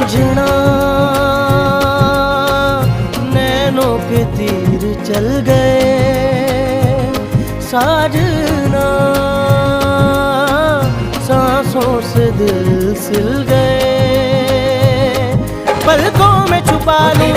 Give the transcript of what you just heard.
सजना नैनों के तीर चल गए, साजना सांसों से दिल सिल गए। पलकों में छुपा लूं